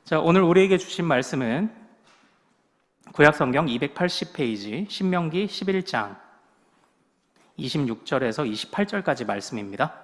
자, 오늘 우리에게 주신 말씀은 구약성경 280페이지 신명기 11장 26절에서 28절까지 말씀입니다.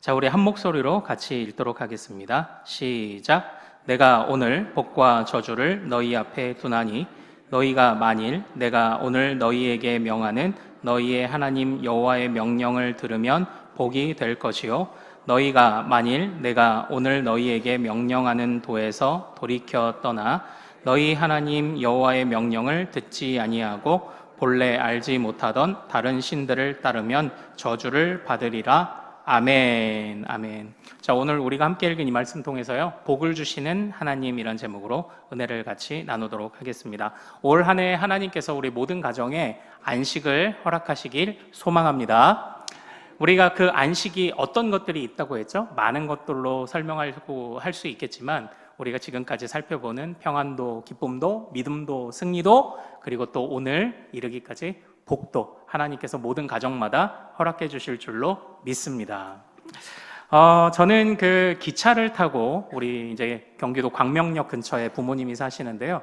자, 우리 한 목소리로 같이 읽도록 하겠습니다. 시작. 내가 오늘 복과 저주를 너희 앞에 두나니 너희가 만일 내가 오늘 너희에게 명하는 너희의 하나님 여호와의 명령을 들으면 복이 될 것이요 너희가 만일 내가 오늘 너희에게 명령하는 도에서 돌이켜 떠나 너희 하나님 여호와의 명령을 듣지 아니하고 본래 알지 못하던 다른 신들을 따르면 저주를 받으리라. 아멘. 아멘. 자, 오늘 우리가 함께 읽은 이 말씀 통해서요, 복을 주시는 하나님이란 제목으로 은혜를 같이 나누도록 하겠습니다. 올 한 해 하나님께서 우리 모든 가정에 안식을 허락하시길 소망합니다. 우리가 그 안식이 어떤 것들이 있다고 했죠? 많은 것들로 설명하고 할 수 있겠지만 우리가 지금까지 살펴보는 평안도, 기쁨도, 믿음도, 승리도, 그리고 또 오늘 이르기까지 복도 하나님께서 모든 가정마다 허락해 주실 줄로 믿습니다. 저는 그 기차를 타고 우리 이제 경기도 광명역 근처에 부모님이 사시는데요.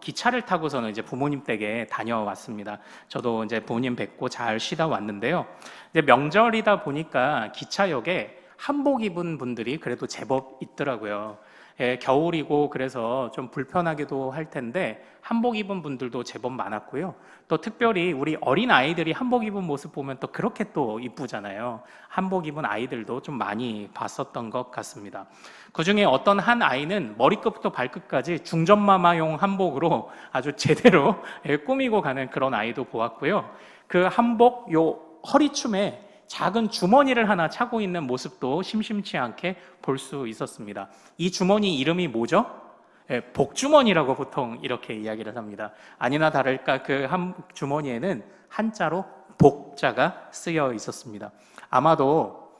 기차를 타고서는 이제 부모님 댁에 다녀왔습니다. 저도 이제 부모님 뵙고 잘 쉬다 왔는데요. 이제 명절이다 보니까 기차역에 한복 입은 분들이 그래도 제법 있더라고요. 예, 겨울이고 그래서 좀 불편하기도 할 텐데 한복 입은 분들도 제법 많았고요. 또 특별히 우리 어린 아이들이 한복 입은 모습 보면 또 그렇게 또 이쁘잖아요. 한복 입은 아이들도 좀 많이 봤었던 것 같습니다. 그중에 어떤 한 아이는 머리끝부터 발끝까지 중전마마용 한복으로 아주 제대로 꾸미고 가는 그런 아이도 보았고요. 그 한복 요 허리춤에 작은 주머니를 하나 차고 있는 모습도 심심치 않게 볼 수 있었습니다. 이 주머니 이름이 뭐죠? 복주머니라고 보통 이렇게 이야기를 합니다. 아니나 다를까 그 한 주머니에는 한자로 복자가 쓰여 있었습니다. 아마도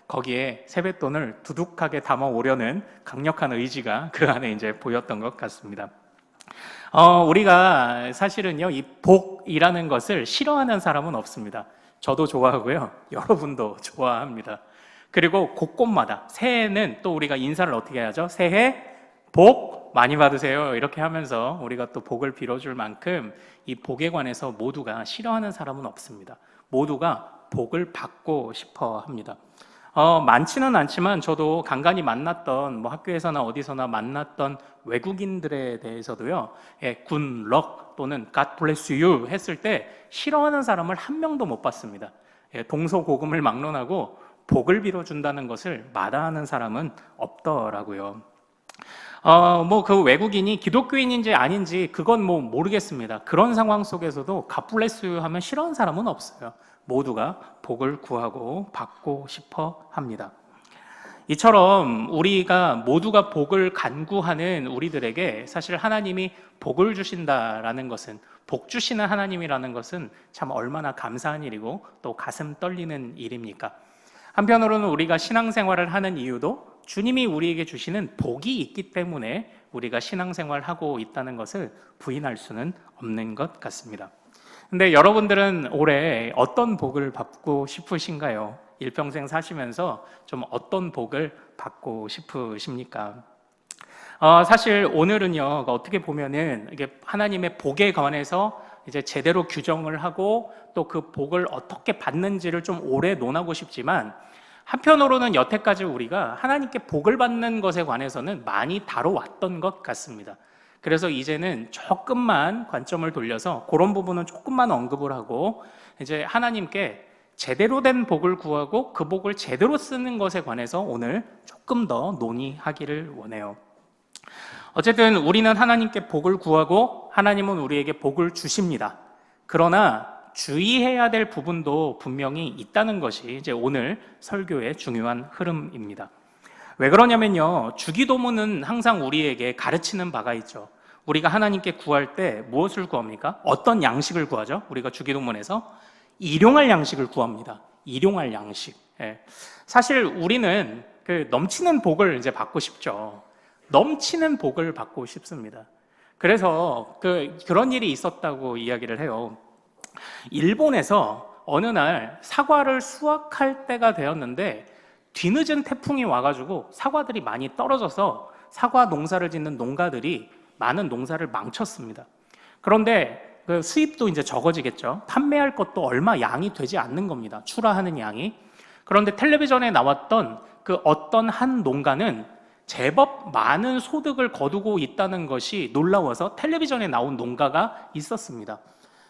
거기에 세뱃돈을 두둑하게 담아오려는 강력한 의지가 그 안에 이제 보였던 것 같습니다. 우리가 사실은요, 이 복이라는 것을 싫어하는 사람은 없습니다. 저도 좋아하고요, 여러분도 좋아합니다. 그리고 곳곳마다 새해는 또 우리가 인사를 어떻게 하죠? 새해 복 많이 받으세요 이렇게 하면서 우리가 또 복을 빌어줄 만큼 이 복에 관해서 모두가 싫어하는 사람은 없습니다. 모두가 복을 받고 싶어 합니다. 많지는 않지만 저도 간간히 만났던 학교에서나 어디서나 만났던 외국인들에 대해서도요, good luck 또는 God bless you 했을 때 싫어하는 사람을 한 명도 못 봤습니다. 동서고금을 막론하고 복을 빌어준다는 것을 마다하는 사람은 없더라고요. 그 외국인이 기독교인인지 아닌지 그건 모르겠습니다. 그런 상황 속에서도 God bless you 하면 싫어하는 사람은 없어요. 모두가 복을 구하고 받고 싶어 합니다. 이처럼 우리가 모두가 복을 간구하는 우리들에게 사실 하나님이 복을 주신다라는 것은, 복 주시는 하나님이라는 것은 참 얼마나 감사한 일이고 또 가슴 떨리는 일입니까? 한편으로는 우리가 신앙생활을 하는 이유도 주님이 우리에게 주시는 복이 있기 때문에 우리가 신앙생활하고 있다는 것을 부인할 수는 없는 것 같습니다. 근데 여러분들은 올해 어떤 복을 받고 싶으신가요? 일평생 사시면서 좀 어떤 복을 받고 싶으십니까? 사실 오늘은요, 어떻게 보면은 이게 하나님의 복에 관해서 이제 제대로 규정을 하고 또 그 복을 어떻게 받는지를 좀 오래 논하고 싶지만, 한편으로는 여태까지 우리가 하나님께 복을 받는 것에 관해서는 많이 다뤄왔던 것 같습니다. 그래서 이제는 조금만 관점을 돌려서 그런 부분은 조금만 언급을 하고 이제 하나님께 제대로 된 복을 구하고 그 복을 제대로 쓰는 것에 관해서 오늘 조금 더 논의하기를 원해요. 어쨌든 우리는 하나님께 복을 구하고 하나님은 우리에게 복을 주십니다. 그러나 주의해야 될 부분도 분명히 있다는 것이 이제 오늘 설교의 중요한 흐름입니다. 왜 그러냐면요, 주기도문은 항상 우리에게 가르치는 바가 있죠. 우리가 하나님께 구할 때 무엇을 구합니까? 어떤 양식을 구하죠? 우리가 주기도문에서 일용할 양식을 구합니다. 일용할 양식. 사실 우리는 그 넘치는 복을 이제 받고 싶죠. 넘치는 복을 받고 싶습니다. 그래서 그런 일이 있었다고 이야기를 해요. 일본에서 어느 날 사과를 수확할 때가 되었는데 뒤늦은 태풍이 와가지고 사과들이 많이 떨어져서 사과 농사를 짓는 농가들이 많은 농사를 망쳤습니다. 그런데 그 수입도 이제 적어지겠죠. 판매할 것도 얼마 양이 되지 않는 겁니다. 출하하는 양이. 그런데 텔레비전에 나왔던 그 어떤 한 농가는 제법 많은 소득을 거두고 있다는 것이 놀라워서 텔레비전에 나온 농가가 있었습니다.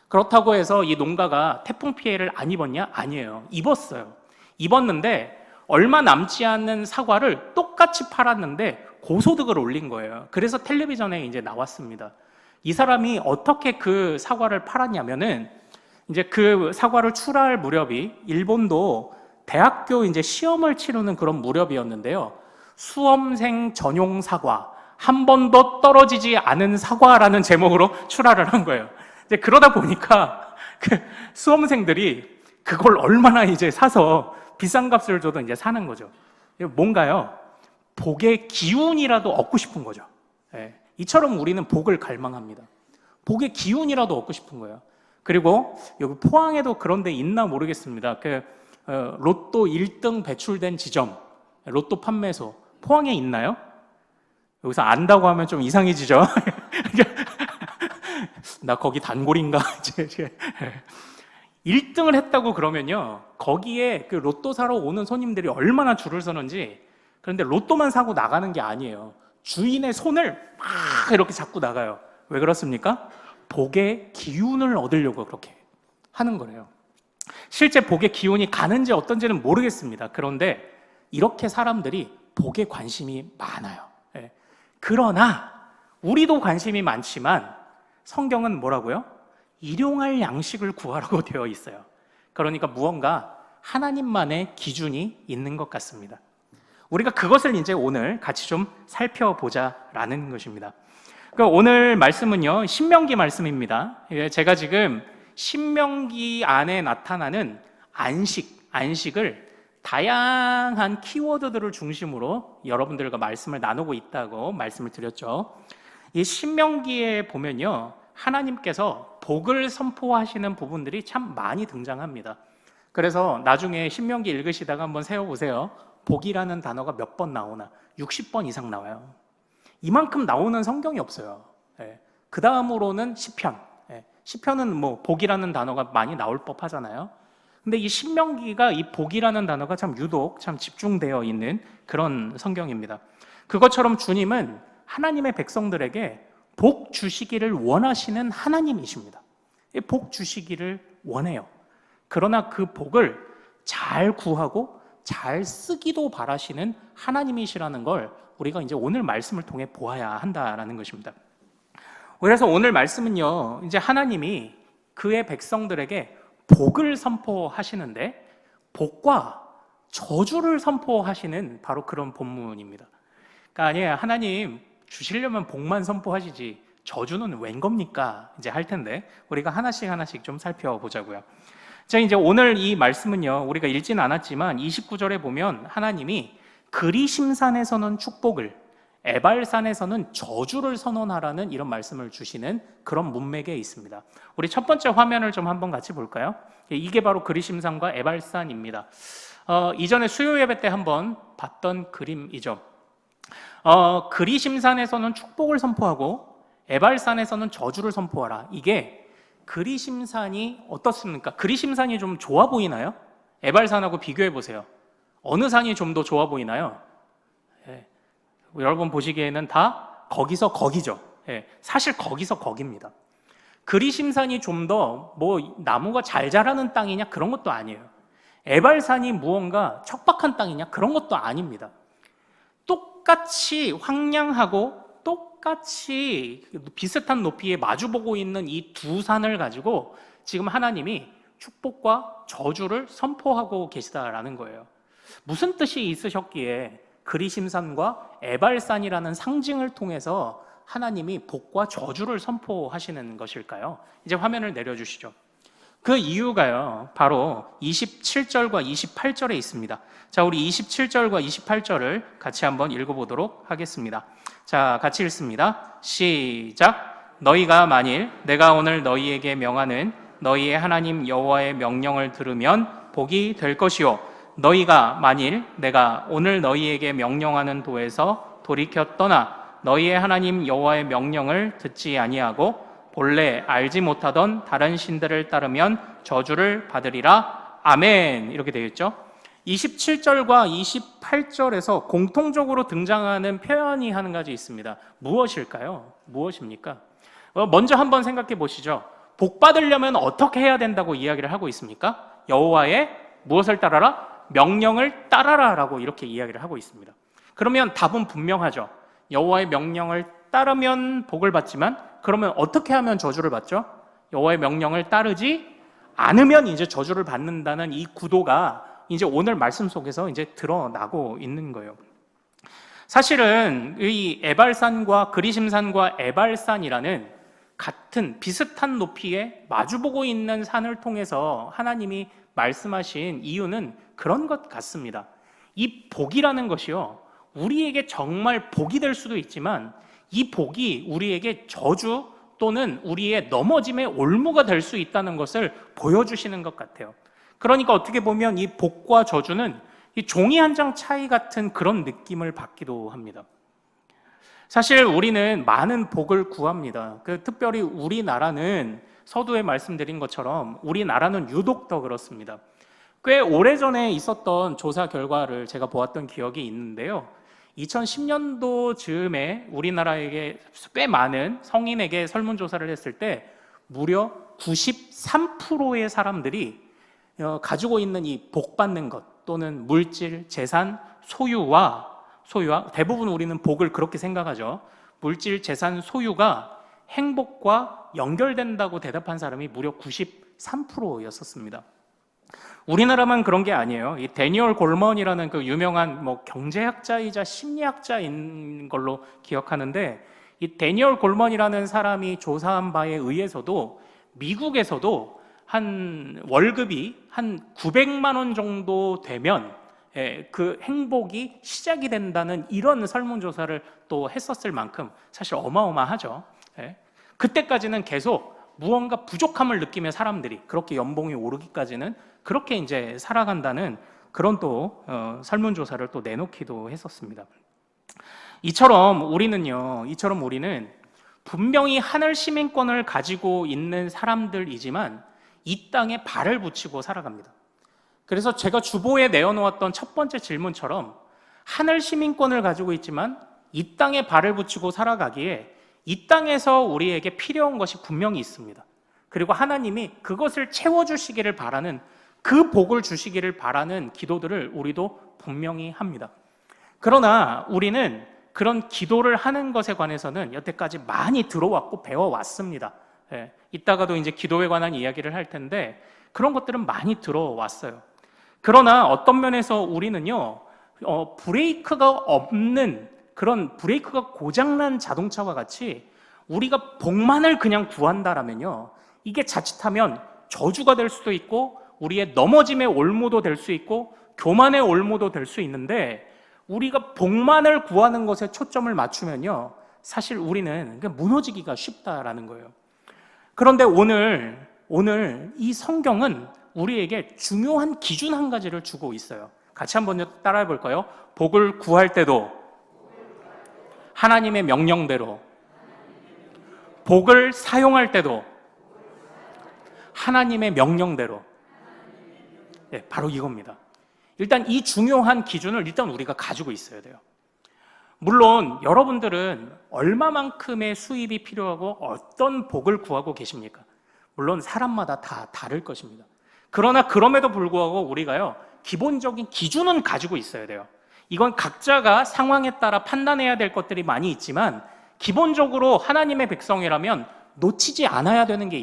그렇다고 해서 이 농가가 태풍 피해를 안 입었냐? 아니에요. 입었어요. 입었는데 얼마 남지 않는 사과를 똑같이 팔았는데 고소득을 올린 거예요. 그래서 텔레비전에 이제 나왔습니다. 이 사람이 어떻게 그 사과를 팔았냐면은 이제 그 사과를 출하할 무렵이 일본도 대학교 이제 시험을 치르는 그런 무렵이었는데요. 수험생 전용 사과, 한 번도 떨어지지 않은 사과라는 제목으로 출하를 한 거예요. 이제 그러다 보니까 그 수험생들이 그걸 얼마나 이제 사서 비싼 값을 줘도 이제 사는 거죠. 뭔가요? 복의 기운이라도 얻고 싶은 거죠. 예. 이처럼 우리는 복을 갈망합니다. 복의 기운이라도 얻고 싶은 거예요. 그리고 여기 포항에도 그런 데 있나 모르겠습니다. 로또 1등 배출된 지점, 로또 판매소, 포항에 있나요? 여기서 안다고 하면 좀 이상해지죠? 나 거기 단골인가? 1등을 했다고 그러면요, 거기에 그 로또 사러 오는 손님들이 얼마나 줄을 서는지. 그런데 로또만 사고 나가는 게 아니에요. 주인의 손을 막 이렇게 잡고 나가요. 왜 그렇습니까? 복의 기운을 얻으려고 그렇게 하는 거래요. 실제 복의 기운이 가는지 어떤지는 모르겠습니다. 그런데 이렇게 사람들이 복에 관심이 많아요. 예. 그러나 우리도 관심이 많지만 성경은 뭐라고요? 일용할 양식을 구하라고 되어 있어요. 그러니까 무언가 하나님만의 기준이 있는 것 같습니다. 우리가 그것을 이제 오늘 같이 좀 살펴보자라는 것입니다. 그러니까 오늘 말씀은요, 신명기 말씀입니다. 제가 지금 신명기 안에 나타나는 안식을 다양한 키워드들을 중심으로 여러분들과 말씀을 나누고 있다고 말씀을 드렸죠. 이 신명기에 보면요, 하나님께서 복을 선포하시는 부분들이 참 많이 등장합니다. 그래서 나중에 신명기 읽으시다가 한번 세워보세요. 복이라는 단어가 몇 번 나오나? 60번 이상 나와요. 이만큼 나오는 성경이 없어요. 그 다음으로는 시편. 시편은 뭐 복이라는 단어가 많이 나올 법하잖아요. 근데 이 신명기가 이 복이라는 단어가 참 유독 참 집중되어 있는 그런 성경입니다. 그것처럼 주님은 하나님의 백성들에게 복 주시기를 원하시는 하나님이십니다. 복 주시기를 원해요. 그러나 그 복을 잘 구하고 잘 쓰기도 바라시는 하나님이시라는 걸 우리가 이제 오늘 말씀을 통해 보아야 한다라는 것입니다. 그래서 오늘 말씀은요, 이제 하나님이 그의 백성들에게 복을 선포하시는데 복과 저주를 선포하시는 바로 그런 본문입니다. 그러니까 아니에요, 하나님 주시려면 복만 선포하시지 저주는 웬 겁니까? 이제 할 텐데 우리가 하나씩 좀 살펴보자고요. 자, 이제 오늘 이 말씀은요, 우리가 읽지는 않았지만 29절에 보면 하나님이 그리심산에서는 축복을, 에발산에서는 저주를 선언하라는 이런 말씀을 주시는 그런 문맥에 있습니다. 우리 첫 번째 화면을 좀 한번 같이 볼까요? 이게 바로 그리심산과 에발산입니다. 이전에 수요 예배 때 한번 봤던 그림이죠. 그리심산에서는 축복을 선포하고 에발산에서는 저주를 선포하라. 이게 그리심산이 어떻습니까? 그리심산이 좀 좋아 보이나요? 에발산하고 비교해 보세요. 어느 산이 좀 더 좋아 보이나요? 여러분 보시기에는 다 거기서 거기죠. 사실 거기서 거기입니다. 그리심산이 좀 더 뭐 나무가 잘 자라는 땅이냐 그런 것도 아니에요. 에발산이 무언가 척박한 땅이냐 그런 것도 아닙니다. 똑같이 황량하고 똑같이 비슷한 높이에 마주보고 있는 이 두 산을 가지고 지금 하나님이 축복과 저주를 선포하고 계시다라는 거예요. 무슨 뜻이 있으셨기에 그리심산과 에발산이라는 상징을 통해서 하나님이 복과 저주를 선포하시는 것일까요? 이제 화면을 내려주시죠. 그 이유가요, 바로 27절과 28절에 있습니다. 자, 우리 27절과 28절을 같이 한번 읽어보도록 하겠습니다. 자, 같이 읽습니다. 시작. 너희가 만일 내가 오늘 너희에게 명하는 너희의 하나님 여호와의 명령을 들으면 복이 될 것이요, 너희가 만일 내가 오늘 너희에게 명령하는 도에서 돌이켜 떠나 너희의 하나님 여호와의 명령을 듣지 아니하고 본래 알지 못하던 다른 신들을 따르면 저주를 받으리라. 아멘. 이렇게 되어 있죠. 27절과 28절에서 공통적으로 등장하는 표현이 한 가지 있습니다. 무엇일까요? 무엇입니까? 먼저 한번 생각해 보시죠. 복 받으려면 어떻게 해야 된다고 이야기를 하고 있습니까? 여호와의 무엇을 따라라? 명령을 따라라라고 이렇게 이야기를 하고 있습니다. 그러면 답은 분명하죠. 여호와의 명령을 따르면 복을 받지만 그러면 어떻게 하면 저주를 받죠? 여호와의 명령을 따르지 않으면 이제 저주를 받는다는 이 구도가 이제 오늘 말씀 속에서 이제 드러나고 있는 거예요. 사실은 이 에발산과 그리심산과 에발산이라는 같은 비슷한 높이에 마주보고 있는 산을 통해서 하나님이 말씀하신 이유는 그런 것 같습니다. 이 복이라는 것이요, 우리에게 정말 복이 될 수도 있지만 이 복이 우리에게 저주 또는 우리의 넘어짐의 올무가 될 수 있다는 것을 보여주시는 것 같아요. 그러니까 어떻게 보면 이 복과 저주는 이 종이 한 장 차이 같은 그런 느낌을 받기도 합니다. 사실 우리는 많은 복을 구합니다. 특별히 우리나라는 서두에 말씀드린 것처럼 우리나라는 유독 더 그렇습니다. 꽤 오래전에 있었던 조사 결과를 제가 보았던 기억이 있는데요. 2010년도 즈음에 우리나라에게 꽤 많은 성인에게 설문조사를 했을 때 무려 93%의 사람들이 가지고 있는 이 복 받는 것 또는 물질, 재산, 소유와 대부분 우리는 복을 그렇게 생각하죠. 물질, 재산, 소유가 행복과 연결된다고 대답한 사람이 무려 93%였었습니다. 우리나라만 그런 게 아니에요. 이 데니얼 골먼이라는 그 유명한 경제학자이자 심리학자인 걸로 기억하는데, 이 데니얼 골먼이라는 사람이 조사한 바에 의해서도 미국에서도 한 월급이 한 900만 원 정도 되면 그 행복이 시작이 된다는 이런 설문조사를 또 했었을 만큼 사실 어마어마하죠. 그때까지는 계속 무언가 부족함을 느끼며 사람들이 그렇게 연봉이 오르기까지는 그렇게 이제 살아간다는 그런 또 설문조사를 또 내놓기도 했었습니다. 이처럼 우리는 분명히 하늘 시민권을 가지고 있는 사람들이지만 이 땅에 발을 붙이고 살아갑니다. 그래서 제가 주보에 내어놓았던 첫 번째 질문처럼 하늘 시민권을 가지고 있지만 이 땅에 발을 붙이고 살아가기에 이 땅에서 우리에게 필요한 것이 분명히 있습니다. 그리고 하나님이 그것을 채워주시기를 바라는, 그 복을 주시기를 바라는 기도들을 우리도 분명히 합니다. 그러나 우리는 그런 기도를 하는 것에 관해서는 여태까지 많이 들어왔고 배워왔습니다. 이따가도 이제 기도에 관한 이야기를 할 텐데 그런 것들은 많이 들어왔어요. 그러나 어떤 면에서 우리는요, 브레이크가 없는 그런 브레이크가 고장난 자동차와 같이 우리가 복만을 그냥 구한다라면요, 이게 자칫하면 저주가 될 수도 있고 우리의 넘어짐의 올무도 될 수 있고 교만의 올무도 될 수 있는데, 우리가 복만을 구하는 것에 초점을 맞추면요, 사실 우리는 무너지기가 쉽다라는 거예요. 그런데 오늘 이 성경은 우리에게 중요한 기준 한 가지를 주고 있어요. 같이 한번 따라해 볼까요? 복을 구할 때도 하나님의 명령대로, 복을 사용할 때도 하나님의 명령대로. 바로 이겁니다. 일단 이 중요한 기준을 일단 우리가 가지고 있어야 돼요. 물론 여러분들은 얼마만큼의 수입이 필요하고 어떤 복을 구하고 계십니까? 물론 사람마다 다 다를 것입니다. 그러나 그럼에도 불구하고 우리가요, 기본적인 기준은 가지고 있어야 돼요. 이건 각자가 상황에 따라 판단해야 될 것들이 많이 있지만 기본적으로 하나님의 백성이라면 놓치지 않아야 되는 게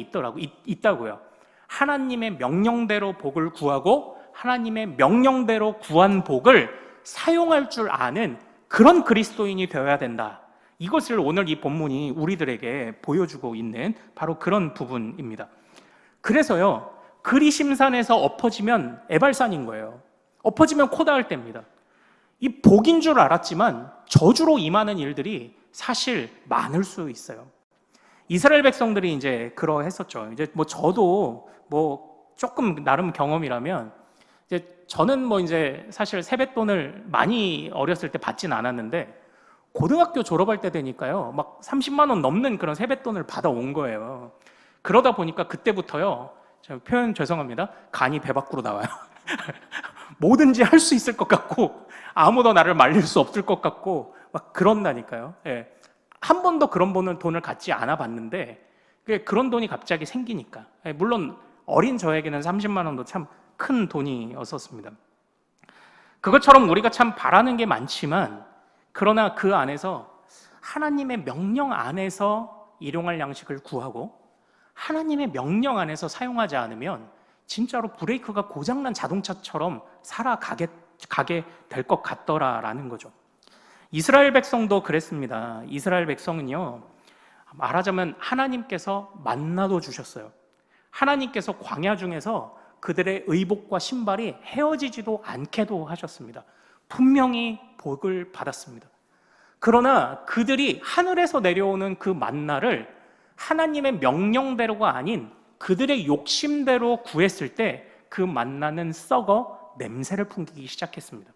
있다고요. 하나님의 명령대로 복을 구하고 하나님의 명령대로 구한 복을 사용할 줄 아는 그런 그리스도인이 되어야 된다. 이것을 오늘 이 본문이 우리들에게 보여주고 있는 바로 그런 부분입니다. 그래서요, 그리심산에서 엎어지면 에발산인 거예요. 엎어지면 코 닿을 때입니다. 이 복인 줄 알았지만 저주로 임하는 일들이 사실 많을 수 있어요. 이스라엘 백성들이 이제 그러했었죠. 이제 저도 조금 나름 경험이라면, 이제 저는 이제 사실 세뱃돈을 많이 어렸을 때 받진 않았는데 고등학교 졸업할 때 되니까요, 막 30만 원 넘는 그런 세뱃돈을 받아온 거예요. 그러다 보니까 그때부터요, 제가 표현 죄송합니다, 간이 배 밖으로 나와요. 뭐든지 할 수 있을 것 같고 아무도 나를 말릴 수 없을 것 같고 막 그런다니까요. 예. 한 번도 그런 돈을 갖지 않아 봤는데 그런 돈이 갑자기 생기니까. 예, 물론 어린 저에게는 30만 원도 참 큰 돈이었었습니다. 그것처럼 우리가 참 바라는 게 많지만 그러나 그 안에서 하나님의 명령 안에서 일용할 양식을 구하고 하나님의 명령 안에서 사용하지 않으면 진짜로 브레이크가 고장난 자동차처럼 살아가게 될 것 같더라라는 거죠. 이스라엘 백성도 그랬습니다. 이스라엘 백성은요, 말하자면 하나님께서 만나도 주셨어요. 하나님께서 광야 중에서 그들의 의복과 신발이 헤어지지도 않게도 하셨습니다. 분명히 복을 받았습니다. 그러나 그들이 하늘에서 내려오는 그 만나를 하나님의 명령대로가 아닌 그들의 욕심대로 구했을 때 그 만나는 썩어 냄새를 풍기기 시작했습니다.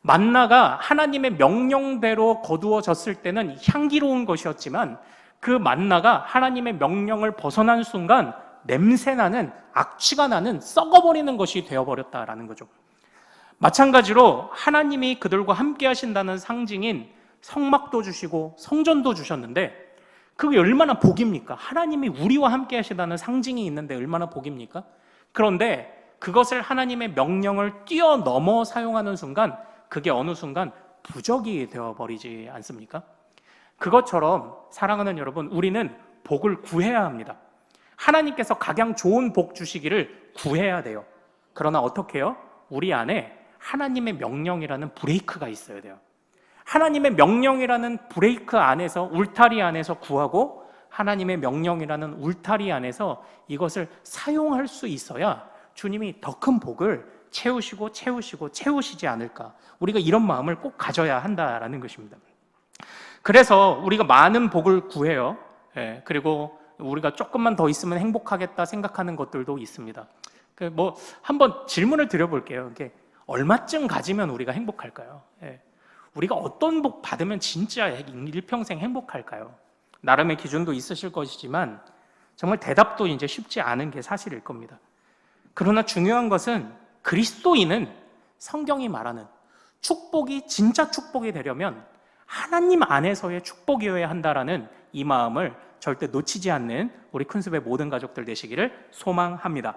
만나가 하나님의 명령대로 거두어졌을 때는 향기로운 것이었지만 그 만나가 하나님의 명령을 벗어난 순간 냄새나는, 악취가 나는, 썩어버리는 것이 되어버렸다라는 거죠. 마찬가지로 하나님이 그들과 함께 하신다는 상징인 성막도 주시고 성전도 주셨는데 그게 얼마나 복입니까? 하나님이 우리와 함께 하시다는 상징이 있는데 얼마나 복입니까? 그런데 그것을 하나님의 명령을 뛰어넘어 사용하는 순간 그게 어느 순간 부적이 되어버리지 않습니까? 그것처럼 사랑하는 여러분, 우리는 복을 구해야 합니다. 하나님께서 각양 좋은 복 주시기를 구해야 돼요. 그러나 어떻게 해요? 우리 안에 하나님의 명령이라는 브레이크가 있어야 돼요. 하나님의 명령이라는 브레이크 안에서, 울타리 안에서 구하고 하나님의 명령이라는 울타리 안에서 이것을 사용할 수 있어야 주님이 더 큰 복을 채우시지 않을까. 우리가 이런 마음을 꼭 가져야 한다라는 것입니다. 그래서 우리가 많은 복을 구해요. 그리고 우리가 조금만 더 있으면 행복하겠다 생각하는 것들도 있습니다. 한번 질문을 드려볼게요. 이게 얼마쯤 가지면 우리가 행복할까요? 우리가 어떤 복 받으면 진짜 일평생 행복할까요? 나름의 기준도 있으실 것이지만 정말 대답도 이제 쉽지 않은 게 사실일 겁니다. 그러나 중요한 것은 그리스도인은 성경이 말하는 축복이 진짜 축복이 되려면 하나님 안에서의 축복이어야 한다라는 이 마음을 절대 놓치지 않는 우리 큰숲의 모든 가족들 되시기를 소망합니다.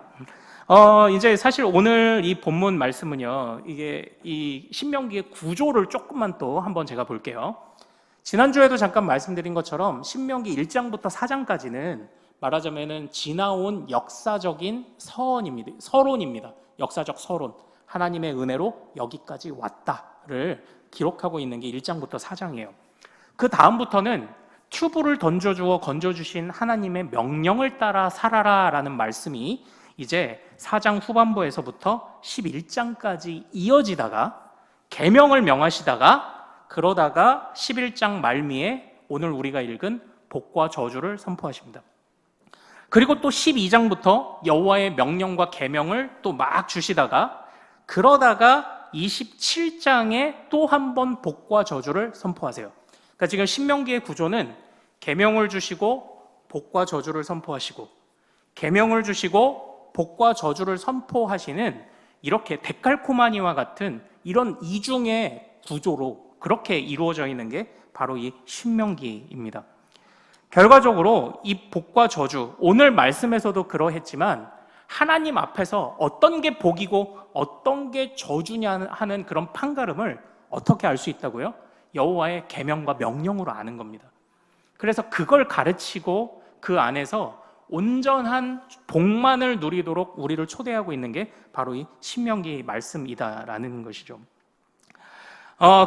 이제 사실 오늘 이 본문 말씀은요, 이게 이 신명기의 구조를 조금만 또 한번 제가 볼게요. 지난주에도 잠깐 말씀드린 것처럼 신명기 1장부터 4장까지는 말하자면은 지나온 역사적인 서론입니다. 역사적 서론. 하나님의 은혜로 여기까지 왔다를 기록하고 있는 게 1장부터 4장이에요. 그 다음부터는 튜브를 던져주어 건져주신 하나님의 명령을 따라 살아라라는 말씀이 이제 4장 후반부에서부터 11장까지 이어지다가 계명을 명하시다가 그러다가 11장 말미에 오늘 우리가 읽은 복과 저주를 선포하십니다. 그리고 또 12장부터 여호와의 명령과 계명을 또 막 주시다가 그러다가 27장에 또 한 번 복과 저주를 선포하세요. 그러니까 지금 신명기의 구조는 계명을 주시고 복과 저주를 선포하시고 계명을 주시고 복과 저주를 선포하시는 이렇게 데칼코마니와 같은 이런 이중의 구조로 그렇게 이루어져 있는 게 바로 이 신명기입니다. 결과적으로 이 복과 저주, 오늘 말씀에서도 그러했지만 하나님 앞에서 어떤 게 복이고 어떤 게 저주냐 하는 그런 판가름을 어떻게 알 수 있다고요? 여호와의 계명과 명령으로 아는 겁니다. 그래서 그걸 가르치고 그 안에서 온전한 복만을 누리도록 우리를 초대하고 있는 게 바로 이 신명기 말씀이다라는 것이죠.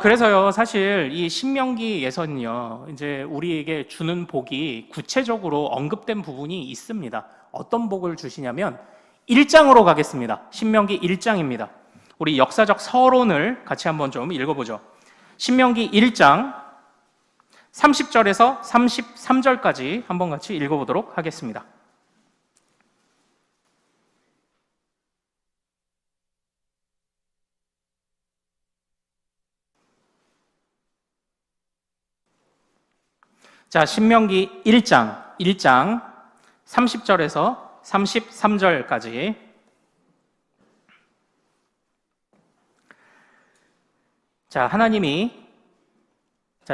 그래서요, 사실 이 신명기에서는요, 이제 우리에게 주는 복이 구체적으로 언급된 부분이 있습니다. 어떤 복을 주시냐면 1장으로 가겠습니다. 신명기 1장입니다. 우리 역사적 서론을 같이 한번 좀 읽어보죠. 신명기 1장 30절에서 33절까지 한번 같이 읽어보도록 하겠습니다. 자, 신명기 1장 30절에서 33절까지. 자, 하나님이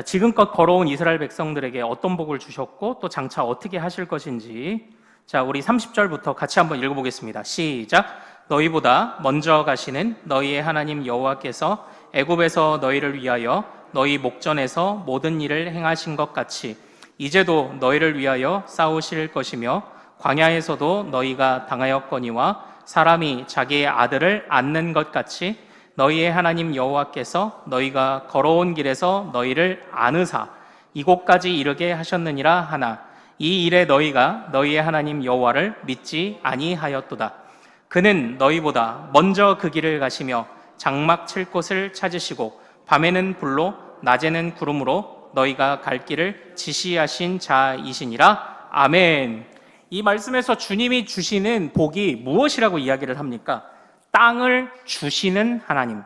지금껏 걸어온 이스라엘 백성들에게 어떤 복을 주셨고 또 장차 어떻게 하실 것인지, 자, 우리 30절부터 같이 한번 읽어보겠습니다. 시작. 너희보다 먼저 가시는 너희의 하나님 여호와께서 애굽에서 너희를 위하여 너희 목전에서 모든 일을 행하신 것 같이 이제도 너희를 위하여 싸우실 것이며, 광야에서도 너희가 당하였거니와 사람이 자기의 아들을 안는 것 같이 너희의 하나님 여호와께서 너희가 걸어온 길에서 너희를 안으사 이곳까지 이르게 하셨느니라 하나, 이 일에 너희가 너희의 하나님 여호와를 믿지 아니하였도다. 그는 너희보다 먼저 그 길을 가시며 장막 칠 곳을 찾으시고 밤에는 불로 낮에는 구름으로 너희가 갈 길을 지시하신 자이시니라. 아멘. 이 말씀에서 주님이 주시는 복이 무엇이라고 이야기를 합니까? 땅을 주시는 하나님,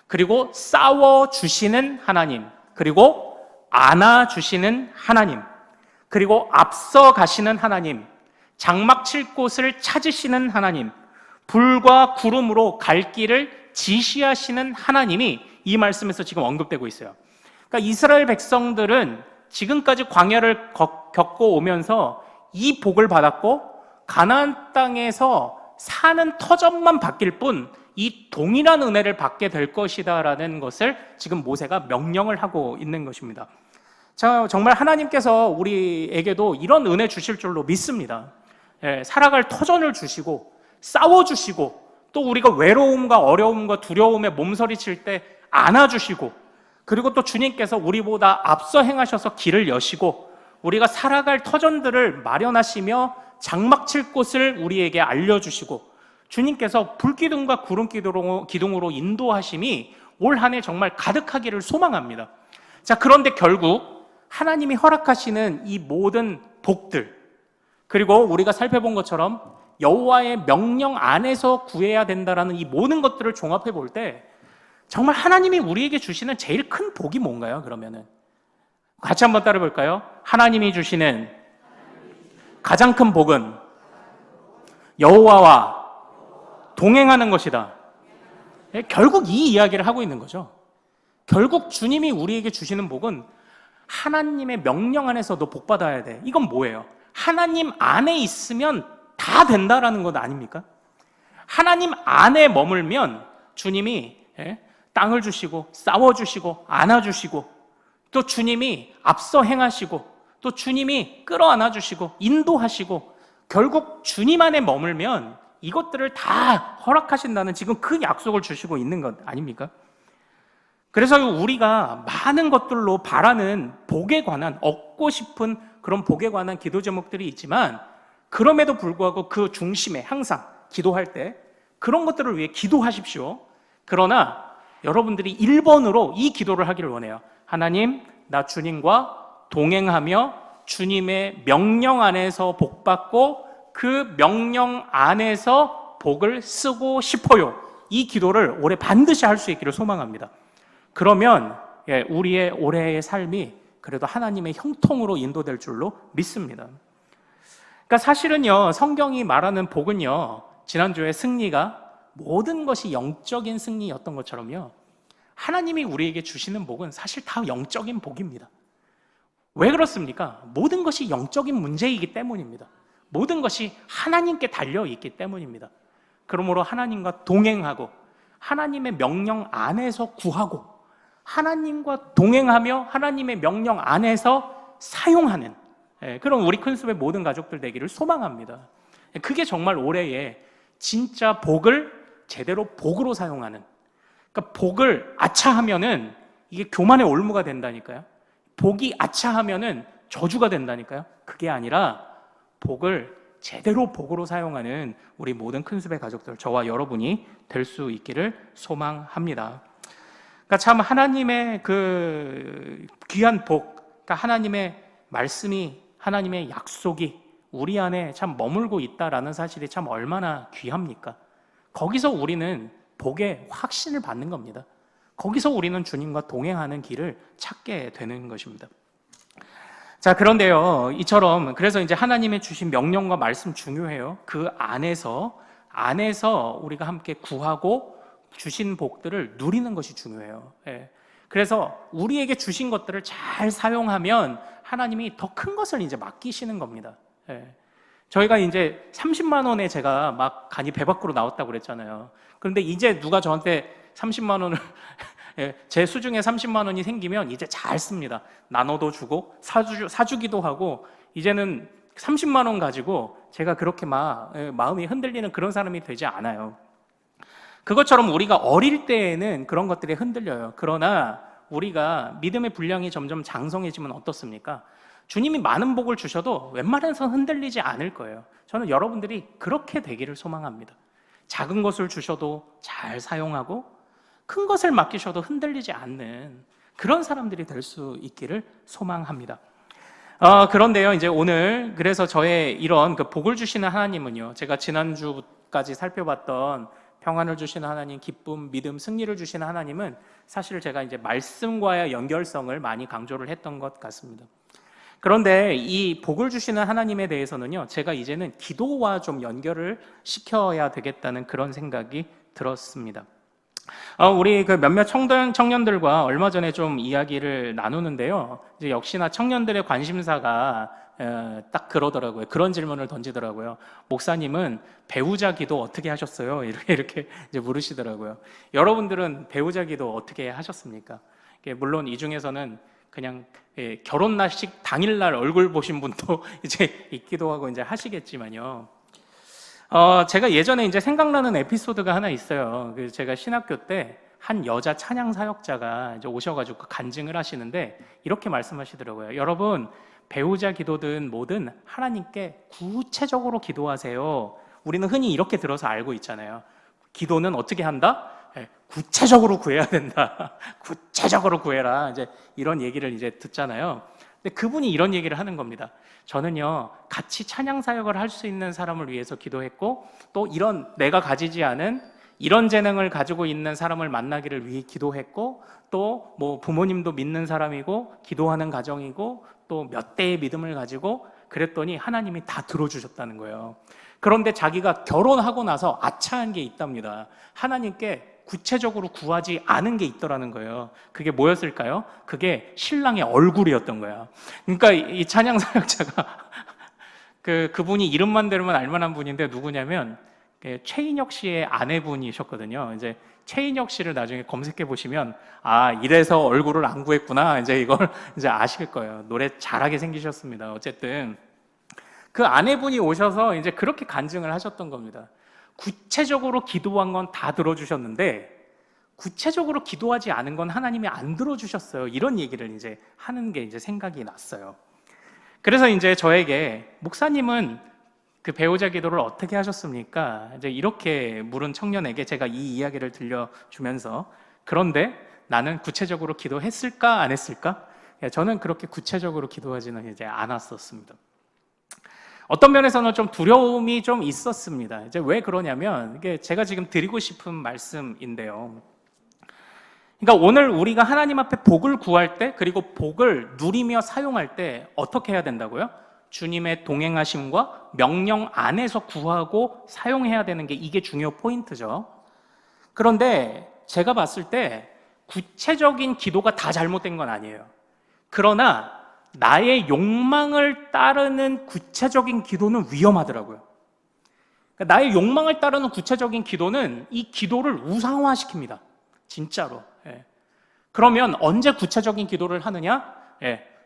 그리고 싸워 주시는 하나님, 그리고 안아 주시는 하나님, 그리고 앞서 가시는 하나님, 장막 칠 곳을 찾으시는 하나님, 불과 구름으로 갈 길을 지시하시는 하나님이 이 말씀에서 지금 언급되고 있어요. 그러니까 이스라엘 백성들은 지금까지 광야를 겪고 오면서 이 복을 받았고 가나안 땅에서 사는 터전만 바뀔 뿐 이 동일한 은혜를 받게 될 것이다라는 것을 지금 모세가 명령을 하고 있는 것입니다. 자, 정말 하나님께서 우리에게도 이런 은혜 주실 줄로 믿습니다. 살아갈 터전을 주시고 싸워주시고 또 우리가 외로움과 어려움과 두려움에 몸서리칠 때 안아주시고, 그리고 또 주님께서 우리보다 앞서 행하셔서 길을 여시고 우리가 살아갈 터전들을 마련하시며 장막 칠 곳을 우리에게 알려주시고 주님께서 불기둥과 구름기둥으로 인도하심이 올 한 해 정말 가득하기를 소망합니다. 자, 그런데 결국 하나님이 허락하시는 이 모든 복들, 그리고 우리가 살펴본 것처럼 여호와의 명령 안에서 구해야 된다라는 이 모든 것들을 종합해 볼 때 정말 하나님이 우리에게 주시는 제일 큰 복이 뭔가요? 그러면은 같이 한번 따라 볼까요? 하나님이 주시는 가장 큰 복은 여호와와 동행하는 것이다. 결국 이 이야기를 하고 있는 거죠. 결국 주님이 우리에게 주시는 복은 하나님의 명령 안에서도 복 받아야 돼. 이건 뭐예요? 하나님 안에 있으면 다 된다라는 것 아닙니까? 하나님 안에 머물면 주님이 땅을 주시고 싸워주시고 안아주시고 또 주님이 앞서 행하시고 또 주님이 끌어안아주시고 인도하시고, 결국 주님 안에 머물면 이것들을 다 허락하신다는 지금 그 약속을 주시고 있는 것 아닙니까? 그래서 우리가 많은 것들로 바라는 복에 관한, 얻고 싶은 그런 복에 관한 기도 제목들이 있지만 그럼에도 불구하고 그 중심에 항상 기도할 때 그런 것들을 위해 기도하십시오. 그러나 여러분들이 1번으로 이 기도를 하기를 원해요. 하나님, 나 주님과 동행하며 주님의 명령 안에서 복 받고 그 명령 안에서 복을 쓰고 싶어요. 이 기도를 올해 반드시 할 수 있기를 소망합니다. 그러면 우리의 올해의 삶이 그래도 하나님의 형통으로 인도될 줄로 믿습니다. 그러니까 사실은요, 성경이 말하는 복은요, 지난주에 승리가 모든 것이 영적인 승리였던 것처럼요, 하나님이 우리에게 주시는 복은 사실 다 영적인 복입니다. 왜 그렇습니까? 모든 것이 영적인 문제이기 때문입니다. 모든 것이 하나님께 달려있기 때문입니다. 그러므로 하나님과 동행하고 하나님의 명령 안에서 구하고 하나님과 동행하며 하나님의 명령 안에서 사용하는 그런 우리 큰숲의 모든 가족들 되기를 소망합니다. 그게 정말 올해의 진짜 복을 제대로 복으로 사용하는, 그러니까 복을 아차하면은 이게 교만의 올무가 된다니까요. 복이 아차하면은 저주가 된다니까요. 그게 아니라 복을 제대로 복으로 사용하는 우리 모든 큰숲의 가족들, 저와 여러분이 될 수 있기를 소망합니다. 그러니까 참 하나님의 그 귀한 복, 그러니까 하나님의 말씀이, 하나님의 약속이 우리 안에 참 머물고 있다라는 사실이 참 얼마나 귀합니까? 거기서 우리는 복의 확신을 받는 겁니다. 거기서 우리는 주님과 동행하는 길을 찾게 되는 것입니다. 자, 그런데요, 이처럼 그래서 이제 하나님의 주신 명령과 말씀 중요해요. 그 안에서 우리가 함께 구하고 주신 복들을 누리는 것이 중요해요. 예. 그래서 우리에게 주신 것들을 잘 사용하면 하나님이 더 큰 것을 이제 맡기시는 겁니다. 예. 저희가 이제 30만 원에 제가 막 간이 배 밖으로 나왔다고 그랬잖아요. 그런데 이제 누가 저한테 30만 원을 예, 제 수중에 30만 원이 생기면 이제 잘 씁니다. 나눠도 주고 사주기도 하고 이제는 30만 원 가지고 제가 그렇게 마음이 흔들리는 그런 사람이 되지 않아요. 그것처럼 우리가 어릴 때에는 그런 것들이 흔들려요. 그러나 우리가 믿음의 분량이 점점 장성해지면 어떻습니까? 주님이 많은 복을 주셔도 웬만해서 흔들리지 않을 거예요. 저는 여러분들이 그렇게 되기를 소망합니다. 작은 것을 주셔도 잘 사용하고 큰 것을 맡기셔도 흔들리지 않는 그런 사람들이 될 수 있기를 소망합니다. 그런데요, 이제 오늘 그래서 저의 이런 그 복을 주시는 하나님은요, 제가 지난주까지 살펴봤던 평안을 주시는 하나님, 기쁨, 믿음, 승리를 주시는 하나님은 사실 제가 이제 말씀과의 연결성을 많이 강조를 했던 것 같습니다. 그런데 이 복을 주시는 하나님에 대해서는요, 제가 이제는 기도와 좀 연결을 시켜야 되겠다는 그런 생각이 들었습니다. 우리 그 몇몇 청년들과 얼마 전에 좀 이야기를 나누는데요. 이제 역시나 청년들의 관심사가 딱 그러더라고요. 그런 질문을 던지더라고요. 목사님은 배우자 기도 어떻게 하셨어요? 이렇게 이제 물으시더라고요. 여러분들은 배우자 기도 어떻게 하셨습니까? 물론 이 중에서는 그냥 결혼 날식 당일날 얼굴 보신 분도 이제 있기도 하고 이제 하시겠지만요. 제가 예전에 이제 생각나는 에피소드가 하나 있어요. 제가 신학교 때 한 여자 찬양 사역자가 이제 오셔가지고 간증을 하시는데 이렇게 말씀하시더라고요. 여러분, 배우자 기도든 뭐든 하나님께 구체적으로 기도하세요. 우리는 흔히 이렇게 들어서 알고 있잖아요. 기도는 어떻게 한다? 구체적으로 구해야 된다. 구체적으로 구해라. 이제 이런 얘기를 이제 듣잖아요. 근데 그분이 이런 얘기를 하는 겁니다. 저는요, 같이 찬양 사역을 할 수 있는 사람을 위해서 기도했고, 또 이런 내가 가지지 않은 이런 재능을 가지고 있는 사람을 만나기를 위해 기도했고, 또 뭐 부모님도 믿는 사람이고, 기도하는 가정이고, 또 몇 대의 믿음을 가지고 그랬더니 하나님이 다 들어주셨다는 거예요. 그런데 자기가 결혼하고 나서 아차한 게 있답니다. 하나님께 구체적으로 구하지 않은 게 있더라는 거예요. 그게 뭐였을까요? 그게 신랑의 얼굴이었던 거야. 그러니까 이 찬양 사역자가 그분이 이름만 들으면 알만한 분인데 누구냐면 최인혁 씨의 아내분이셨거든요. 이제 최인혁 씨를 나중에 검색해 보시면 이래서 얼굴을 안 구했구나. 이제 이걸 이제 아실 거예요. 노래 잘하게 생기셨습니다. 어쨌든 그 아내분이 오셔서 이제 그렇게 간증을 하셨던 겁니다. 구체적으로 기도한 건 다 들어주셨는데 구체적으로 기도하지 않은 건 하나님이 안 들어주셨어요. 이런 얘기를 이제 하는 게 이제 생각이 났어요. 그래서 이제 저에게 목사님은 그 배우자 기도를 어떻게 하셨습니까? 이제 이렇게 물은 청년에게 제가 이 이야기를 들려주면서 그런데 나는 구체적으로 기도했을까 안 했을까? 저는 그렇게 구체적으로 기도하지는 이제 않았었습니다. 어떤 면에서는 좀 두려움이 좀 있었습니다. 이제 왜 그러냐면 이게 제가 지금 드리고 싶은 말씀인데요. 그러니까 오늘 우리가 하나님 앞에 복을 구할 때 그리고 복을 누리며 사용할 때 어떻게 해야 된다고요? 주님의 동행하심과 명령 안에서 구하고 사용해야 되는 게 이게 중요 포인트죠. 그런데 제가 봤을 때 구체적인 기도가 다 잘못된 건 아니에요. 그러나 나의 욕망을 따르는 구체적인 기도는 위험하더라고요. 그러니까 나의 욕망을 따르는 구체적인 기도는 이 기도를 우상화시킵니다. 진짜로. 그러면 언제 구체적인 기도를 하느냐?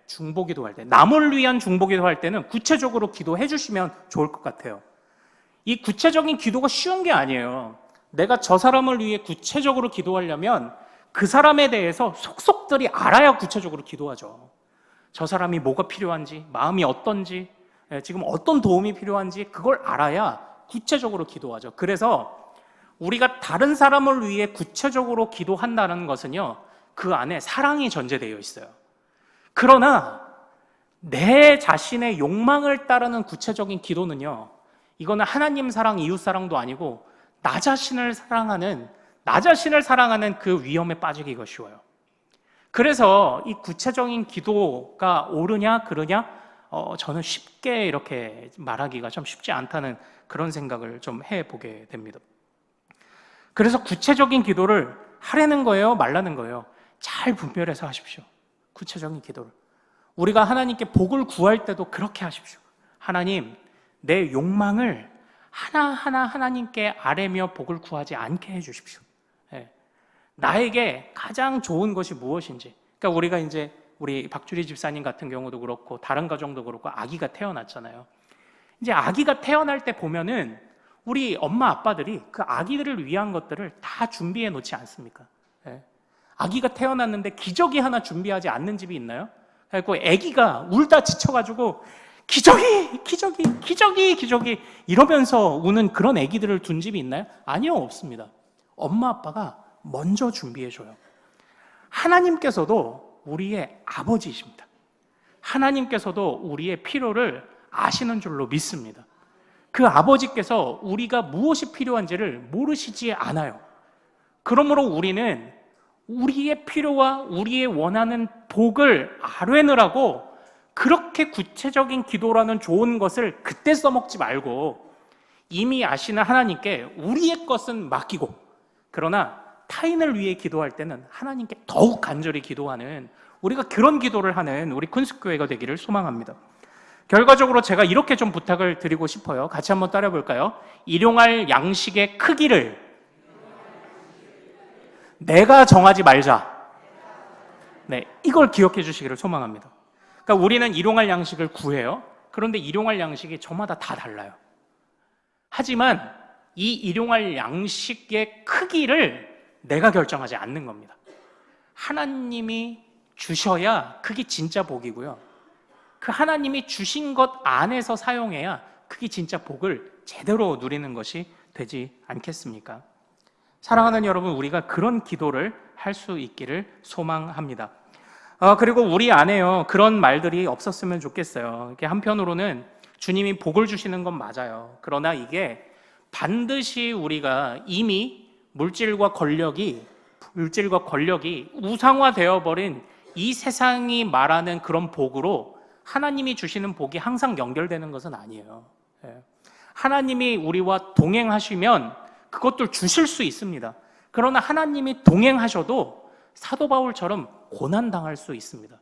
중보기도 할 때, 남을 위한 중보기도 할 때는 구체적으로 기도해 주시면 좋을 것 같아요. 이 구체적인 기도가 쉬운 게 아니에요. 내가 저 사람을 위해 구체적으로 기도하려면 그 사람에 대해서 속속들이 알아야 구체적으로 기도하죠. 저 사람이 뭐가 필요한지, 마음이 어떤지, 지금 어떤 도움이 필요한지 그걸 알아야 구체적으로 기도하죠. 그래서 우리가 다른 사람을 위해 구체적으로 기도한다는 것은요, 그 안에 사랑이 전제되어 있어요. 그러나 내 자신의 욕망을 따르는 구체적인 기도는요, 이거는 하나님 사랑, 이웃 사랑도 아니고 나 자신을 사랑하는 그 위험에 빠지기가 쉬워요. 그래서 이 구체적인 기도가 옳으냐 그르냐 저는 쉽게 이렇게 말하기가 좀 쉽지 않다는 그런 생각을 좀 해보게 됩니다. 그래서 구체적인 기도를 하라는 거예요, 말라는 거예요? 잘 분별해서 하십시오. 구체적인 기도를. 우리가 하나님께 복을 구할 때도 그렇게 하십시오. 하나님, 내 욕망을 하나하나 하나님께 아뢰며 복을 구하지 않게 해주십시오. 예. 나에게 가장 좋은 것이 무엇인지. 그러니까 우리가 이제 우리 박주리 집사님 같은 경우도 그렇고 다른 가정도 그렇고 아기가 태어났잖아요. 이제 아기가 태어날 때 보면은 우리 엄마 아빠들이 그 아기들을 위한 것들을 다 준비해 놓지 않습니까? 예. 아기가 태어났는데 기저귀 하나 준비하지 않는 집이 있나요? 그래서 아기가 울다 지쳐가지고 기저귀 이러면서 우는 그런 아기들을 둔 집이 있나요? 아니요, 없습니다. 엄마 아빠가 먼저 준비해줘요. 하나님께서도 우리의 아버지이십니다. 하나님께서도 우리의 필요를 아시는 줄로 믿습니다. 그 아버지께서 우리가 무엇이 필요한지를 모르시지 않아요. 그러므로 우리는 우리의 필요와 우리의 원하는 복을 아뢰느라고 그렇게 구체적인 기도라는 좋은 것을 그때 써먹지 말고 이미 아시는 하나님께 우리의 것은 맡기고, 그러나 타인을 위해 기도할 때는 하나님께 더욱 간절히 기도하는, 우리가 그런 기도를 하는 우리 큰숙교회가 되기를 소망합니다. 결과적으로 제가 이렇게 좀 부탁을 드리고 싶어요. 같이 한번 따라해 볼까요? 일용할 양식의 크기를 내가 정하지 말자. 네, 이걸 기억해 주시기를 소망합니다. 그러니까 우리는 일용할 양식을 구해요. 그런데 일용할 양식이 저마다 다 달라요. 하지만 이 일용할 양식의 크기를 내가 결정하지 않는 겁니다. 하나님이 주셔야 그게 진짜 복이고요. 그 하나님이 주신 것 안에서 사용해야 그게 진짜 복을 제대로 누리는 것이 되지 않겠습니까? 사랑하는 여러분, 우리가 그런 기도를 할 수 있기를 소망합니다. 그리고 우리 안에요, 그런 말들이 없었으면 좋겠어요. 이렇게 한편으로는 주님이 복을 주시는 건 맞아요. 그러나 이게 반드시 우리가 이미 물질과 권력이 우상화되어 버린 이 세상이 말하는 그런 복으로 하나님이 주시는 복이 항상 연결되는 것은 아니에요. 하나님이 우리와 동행하시면 그것들 주실 수 있습니다. 그러나 하나님이 동행하셔도 사도 바울처럼 고난당할 수 있습니다.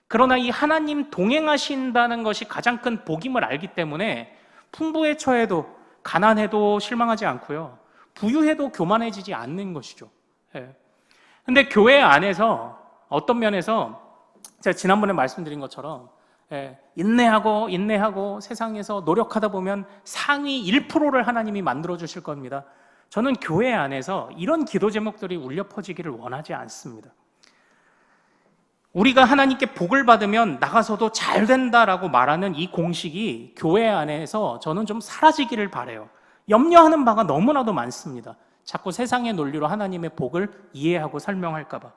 그러나 이 하나님 동행하신다는 것이 가장 큰 복임을 알기 때문에 풍부에 처해도 가난해도 실망하지 않고요, 부유해도 교만해지지 않는 것이죠. 근데 교회 안에서 어떤 면에서 제가 지난번에 말씀드린 것처럼 인내하고 세상에서 노력하다 보면 상위 1%를 하나님이 만들어 주실 겁니다. 저는 교회 안에서 이런 기도 제목들이 울려 퍼지기를 원하지 않습니다. 우리가 하나님께 복을 받으면 나가서도 잘 된다라고 말하는 이 공식이 교회 안에서 저는 좀 사라지기를 바라요. 염려하는 바가 너무나도 많습니다. 자꾸 세상의 논리로 하나님의 복을 이해하고 설명할까 봐.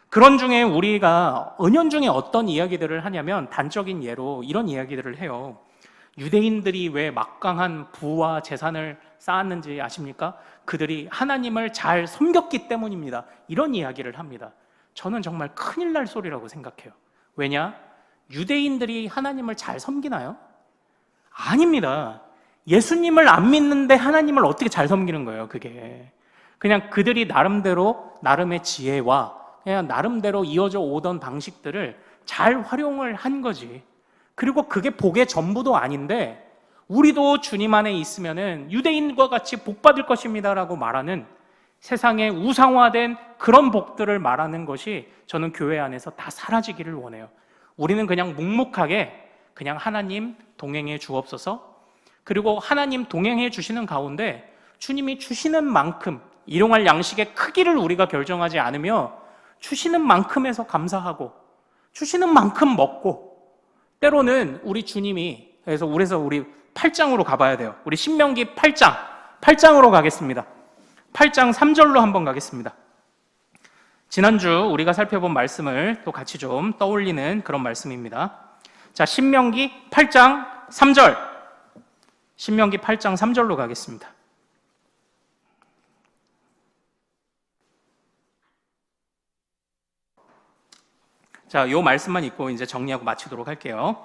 그런 중에 우리가 은연중에 어떤 이야기들을 하냐면 단적인 예로 이런 이야기들을 해요. 유대인들이 왜 막강한 부와 재산을 쌓았는지 아십니까? 그들이 하나님을 잘 섬겼기 때문입니다. 이런 이야기를 합니다. 저는 정말 큰일 날 소리라고 생각해요. 왜냐? 유대인들이 하나님을 잘 섬기나요? 아닙니다. 예수님을 안 믿는데 하나님을 어떻게 잘 섬기는 거예요, 그게. 그냥 그들이 나름의 지혜와 그냥 나름대로 이어져 오던 방식들을 잘 활용을 한 거지. 그리고 그게 복의 전부도 아닌데 우리도 주님 안에 있으면은 유대인과 같이 복 받을 것입니다라고 말하는 세상에 우상화된 그런 복들을 말하는 것이 저는 교회 안에서 다 사라지기를 원해요. 우리는 그냥 묵묵하게 그냥 하나님 동행해 주옵소서. 그리고 하나님 동행해 주시는 가운데 주님이 주시는 만큼 일용할 양식의 크기를 우리가 결정하지 않으며 주시는 만큼에서 감사하고 주시는 만큼 먹고, 때로는 우리 주님이, 그래서 우리 8장으로 가봐야 돼요. 우리 신명기 8장으로 가겠습니다. 8장 3절로 한번 가겠습니다. 지난주 우리가 살펴본 말씀을 또 같이 좀 떠올리는 그런 말씀입니다. 자, 신명기 8장 3절. 신명기 8장 3절로 가겠습니다. 자, 요 말씀만 읽고 이제 정리하고 마치도록 할게요.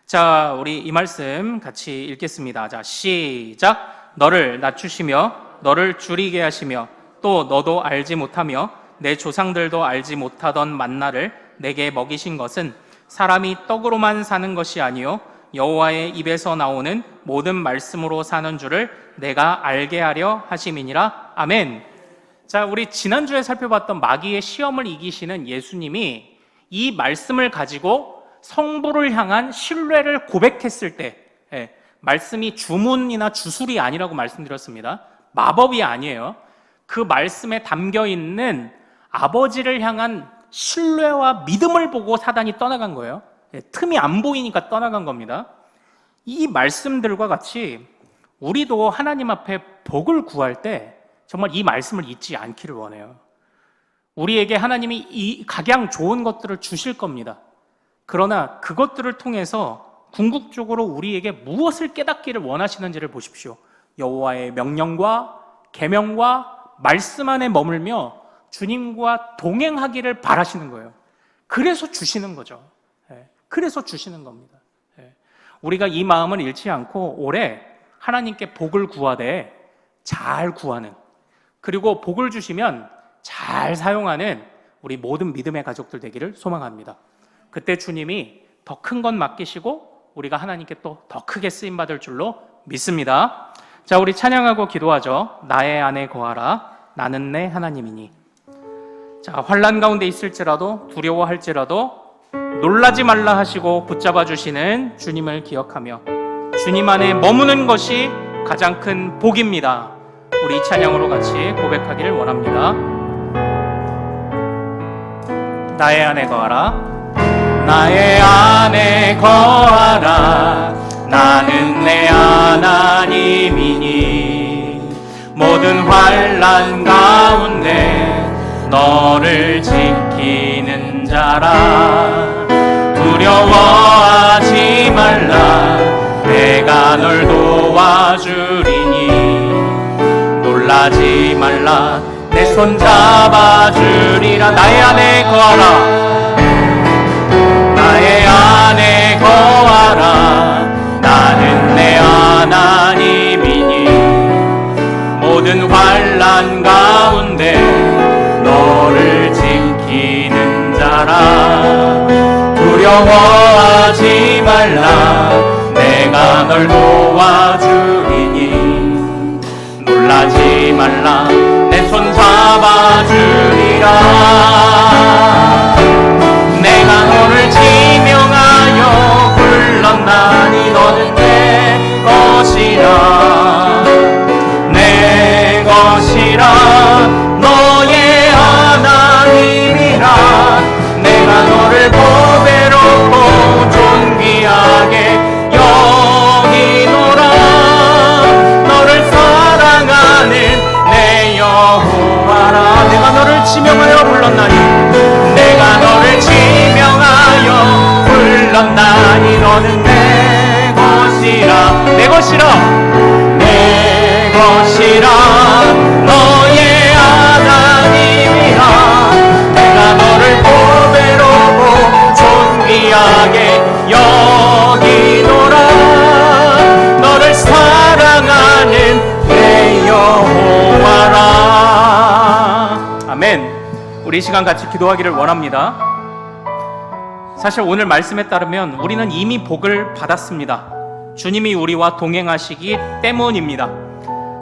자, 우리 이 말씀 같이 읽겠습니다. 자, 시작. 너를 낮추시며 너를 줄이게 하시며 또 너도 알지 못하며 내 조상들도 알지 못하던 만나를 내게 먹이신 것은 사람이 떡으로만 사는 것이 아니요 여호와의 입에서 나오는 모든 말씀으로 사는 줄을 내가 알게 하려 하심이니라. 아멘. 자, 우리 지난주에 살펴봤던 마귀의 시험을 이기시는 예수님이 이 말씀을 가지고 성부를 향한 신뢰를 고백했을 때, 말씀이 주문이나 주술이 아니라고 말씀드렸습니다. 마법이 아니에요. 그 말씀에 담겨 있는 아버지를 향한 신뢰와 믿음을 보고 사단이 떠나간 거예요. 틈이 안 보이니까 떠나간 겁니다. 이 말씀들과 같이 우리도 하나님 앞에 복을 구할 때 정말 이 말씀을 잊지 않기를 원해요. 우리에게 하나님이 이 각양 좋은 것들을 주실 겁니다. 그러나 그것들을 통해서 궁극적으로 우리에게 무엇을 깨닫기를 원하시는지를 보십시오. 여호와의 명령과 계명과 말씀 안에 머물며 주님과 동행하기를 바라시는 거예요. 그래서 주시는 거죠. 그래서 주시는 겁니다. 우리가 이 마음을 잃지 않고 올해 하나님께 복을 구하되 잘 구하는, 그리고 복을 주시면 잘 사용하는 우리 모든 믿음의 가족들 되기를 소망합니다. 그때 주님이 더 큰 건 맡기시고 우리가 하나님께 또 더 크게 쓰임받을 줄로 믿습니다. 자, 우리 찬양하고 기도하죠. 나의 안에 거하라 나는 내 하나님이니. 자, 환난 가운데 있을지라도 두려워할지라도 놀라지 말라 하시고 붙잡아 주시는 주님을 기억하며 주님 안에 머무는 것이 가장 큰 복입니다. 우리 이 찬양으로 같이 고백하기를 원합니다. 나의 안에 거하라 나의 안에 거하라 나는 내 하나님이니 모든 환난 가운데 너를 지키는 자라 두려워하지 말라 내가 널 도와주리니 놀라지 말라 내 손 잡아주리라. 나의 안에 거하라 나의 안에 거하라 나는 내 하나님이니 모든 환난 가운데 너를 지키는 자라 두려워하지 말라 내가 널 도와주리니 놀라지 말라 내 손 잡아주리라. 내가 너를 지명하여 불렀나니 너는 내 것이라 내 것이라 너의 하나님이라 내가 너를 보배롭고 존귀하게 여기노라 너를 사랑하는 내 여호와라. 내가 너를 지명하여 불렀나니 내가 너를 지명하여 불렀나니 너는 내 것이라 내 것이라 내 것이라 너의 하나님이라 내가 너를 보배롭고 존귀하게 여기노라 너를 사랑하는 내 여호와라. 아멘. 우리 이 시간 같이 기도하기를 원합니다. 사실 오늘 말씀에 따르면 우리는 이미 복을 받았습니다. 주님이 우리와 동행하시기 때문입니다.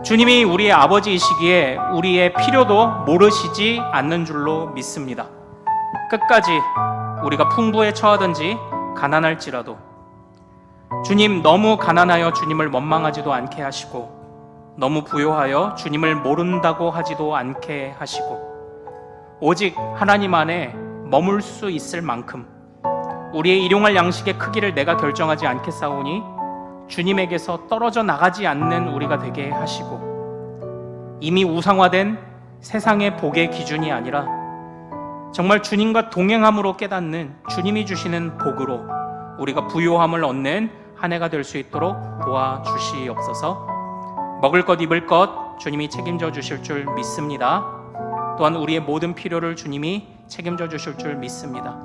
주님이 우리의 아버지이시기에 우리의 필요도 모르시지 않는 줄로 믿습니다. 끝까지 우리가 풍부에 처하든지 가난할지라도 주님 너무 가난하여 주님을 원망하지도 않게 하시고 너무 부요하여 주님을 모른다고 하지도 않게 하시고 오직 하나님 안에 머물 수 있을 만큼 우리의 일용할 양식의 크기를 내가 결정하지 않겠사오니 주님에게서 떨어져 나가지 않는 우리가 되게 하시고 이미 우상화된 세상의 복의 기준이 아니라 정말 주님과 동행함으로 깨닫는 주님이 주시는 복으로 우리가 부요함을 얻는 한 해가 될 수 있도록 도와주시옵소서. 먹을 것 입을 것 주님이 책임져 주실 줄 믿습니다. 또한 우리의 모든 필요를 주님이 책임져 주실 줄 믿습니다.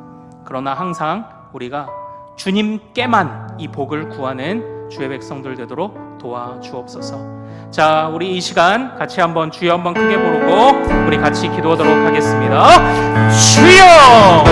그러나 항상 우리가 주님께만 이 복을 구하는 주의 백성들 되도록 도와주옵소서. 자, 우리 이 시간 같이 한번 주여 한번 크게 부르고 우리 같이 기도하도록 하겠습니다. 주여!